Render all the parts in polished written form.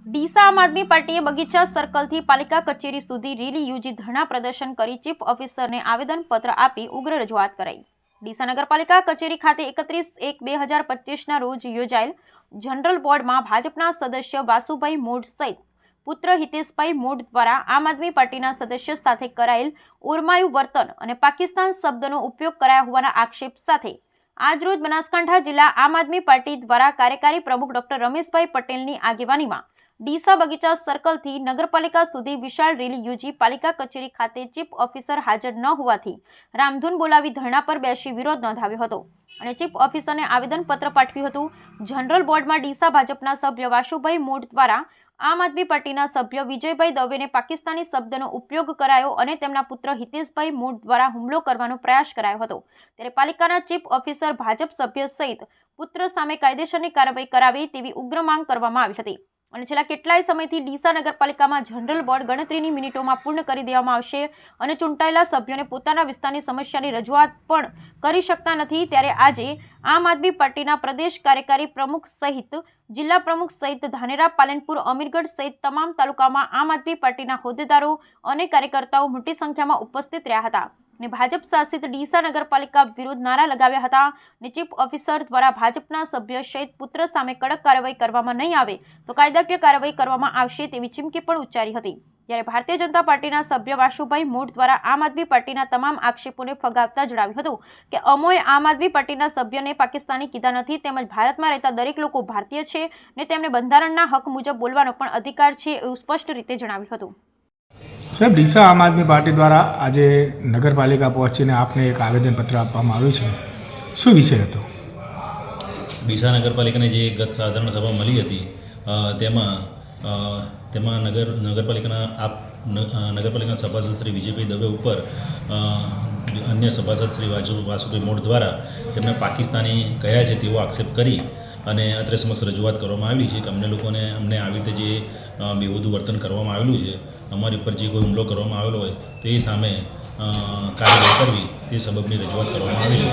ડીસા આમ આદમી પાર્ટીએ બગીચા સર્કલથી પાલિકા કચેરી સુધી રેલી યોજી ધરણા પ્રદર્શન કરી ચીફ ઓફિસરને આવેદનપત્ર આપી ઉગ્ર રજૂઆત કરાઈ। ડીસા નગરપાલિકા કચેરી ખાતે 31/1/2025ના રોજ યોજાયેલ જનરલ બોર્ડમાં ભાજપના સદસ્ય વાસુભાઈ મોઢ સહિત પુત્ર હિતેશભાઈ મોઢ દ્વારા આમ આદમી પાર્ટીના સદસ્ય સાથે કરાયેલ ઓરમાયું વર્તન અને પાકિસ્તાન શબ્દનો ઉપયોગ કરાયા હોવાના આક્ષેપ સાથે આજરોજ બનાસકાંઠા જિલ્લા આમ આદમી પાર્ટી દ્વારા કાર્યકારી પ્રમુખ ડોક્ટર રમેશભાઈ પટેલની આગેવાનીમાં ડીસા બગીચા સર્કલથી નગરપાલિકા સુધી વિશાળ રેલી યોજી પાલિકા કચેરી ખાતે ચીફ ઓફિસર હાજર ન હોવાથી રામધૂન બોલાવી ધરણા પર બેસી વિરોધ નોંધાવ્યો હતો અને ચીફ ઓફિસરને આવેદનપત્ર પાઠવ્યું હતું। જનરલ બોર્ડમાં ડીસા ભાજપના સભ્ય વાસુભાઈ મોઢ દ્વારા આમ આદમી પાર્ટીના સભ્ય વિજયભાઈ દવેને પાકિસ્તાની શબ્દનો ઉપયોગ કરાયો અને તેમના પુત્ર હિતેશભાઈ મોઢ દ્વારા હુમલો કરવાનો પ્રયાસ કરાયો હતો। ત્યારે પાલિકાના ચીફ ઓફિસર ભાજપ સભ્ય સહિત પુત્ર સામે કાયદેસરની કાર્યવાહી કરાવે તેવી ઉગ્ર માંગ કરવામાં આવી હતી અને છેલ્લા કેટલાય સમયથી ડીસા નગરપાલિકામાં જનરલ બોર્ડ ગણતરીની મિનિટોમાં પૂર્ણ કરી દેવામાં આવશે અને ચૂંટાયેલા સભ્યોને પોતાના વિસ્તારની સમસ્યાની રજૂઆત પણ કરી શકતા નથી। ત્યારે આજે આમ આદમી પાર્ટીના પ્રદેશ કાર્યકારી પ્રમુખ સહિત જિલ્લા પ્રમુખ સહિત ધાનેરા, પાલનપુર, અમીરગઢ સહિત તમામ તાલુકામાં આમ આદમી પાર્ટીના હોદ્દેદારો અને કાર્યકર્તાઓ મોટી સંખ્યામાં ઉપસ્થિત રહ્યા હતા અને ભાજપ શાસિત ડીસા નગરપાલિકા વિરુદ્ધ નારા લગાવ્યા હતા અને ચીફ ઓફિસર દ્વારા ભાજપના સભ્ય સહિત પુત્ર સામે કડક કાર્યવાહી કરવામાં નહીં આવે તો કાયદાકીય કાર્યવાહી કરવામાં આવશે તેવી ચીમકી પણ ઉચ્ચારી હતી। જ્યારે ભારતીય જનતા પાર્ટીના સભ્ય વાસુભાઈ મોઢ દ્વારા આમ આદમી પાર્ટીના તમામ આક્ષેપોને ફગાવતા જણાવ્યું હતું કે અમોએ આમ આદમી પાર્ટીના સભ્યને પાકિસ્તાની કીધા નથી, તેમજ ભારતમાં રહેતા દરેક લોકો ભારતીય છે ને તેમને બંધારણના હક મુજબ બોલવાનો પણ અધિકાર છે એવું સ્પષ્ટ રીતે જણાવ્યું હતું। સાહેબ, ડીસા આમ આદમી પાર્ટી દ્વારા આજે નગરપાલિકા પહોંચીને આપને એક આવેદનપત્ર આપવામાં આવ્યું છે, શું વિષય હતો? ડીસા નગરપાલિકાની જે ગત સાધારણ સભા મળી હતી તેમાં નગરપાલિકાના નગરપાલિકાના સભાસદ શ્રી વિજયભાઈ દવે ઉપર અન્ય સભાસદ શ્રી વાસુભાઈ મોઢ દ્વારા તેમને પાકિસ્તાની કયા છે તેવો આક્ષેપ કરી અને અત્રે સમક્ષ રજૂઆત કરવામાં આવેલી છે કે અમને આવી રીતે જે બેહુદું વર્તન કરવામાં આવેલું છે, અમારી ઉપર જે કોઈ હુમલો કરવામાં આવેલો હોય તે સામે કાર્યવાહી કરવી તે સબબની રજૂઆત કરવામાં આવેલી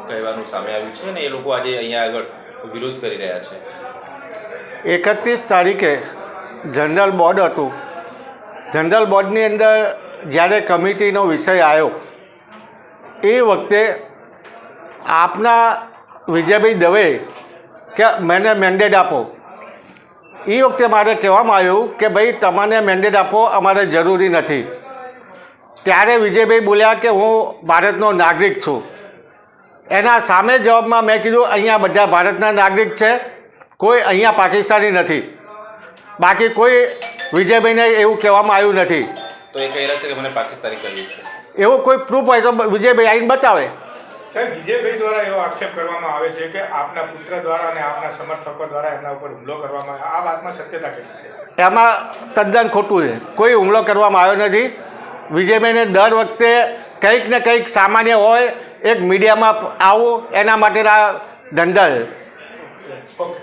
કહેવાનું સામે આવ્યું છે અને એ લોકો આજે અહીંયા આગળ વિરોધ કરી રહ્યા છે। 31 તારીખે જનરલ બોર્ડ હતું। જનરલ બોર્ડની અંદર જ્યારે કમિટીનો વિષય આવ્યો એ વખતે આપના વિજયભાઈ દવે કે મને મેન્ડેટ આપો, એ વખતે મારે કહેવામાં આવ્યું કે ભાઈ તમને મેન્ડેટ આપો અમારે જરૂરી નથી। ત્યારે વિજયભાઈ બોલ્યા કે હું ભારતનો નાગરિક છું। એના સામે જવાબમાં મેં કીધું અહીંયા બધા ભારતના નાગરિક છે, કોઈ અહીંયા પાકિસ્તાની નથી, બાકી કોઈ વિજયભાઈને એવું કહેવામાં આવ્યું નથી। તો એ કહી રહ્યા છે કે મને પાકિસ્તાની કહ્યું છે, એવો કોઈ પ્રૂફ હોય તો વિજયભાઈ આવીને બતાવે। સાહેબ, વિજયભાઈ દ્વારા એવો આક્ષેપ કરવામાં આવે છે કે આપના પુત્ર દ્વારા અને આપના સમર્થકો દ્વારા એમના ઉપર હુમલો કરવામાં આવ્યો, આ વાતમાં સત્યતા કેટલી છે? એમાં તદ્દન ખોટું છે, કોઈ હુમલો કરવામાં આવ્યો નથી। વિજયભાઈને દર વખતે કંઈક ને કંઈક સામાન્ય હોય એક મીડિયામાં આવું એના માટેના ધંધા છે। ઓકે।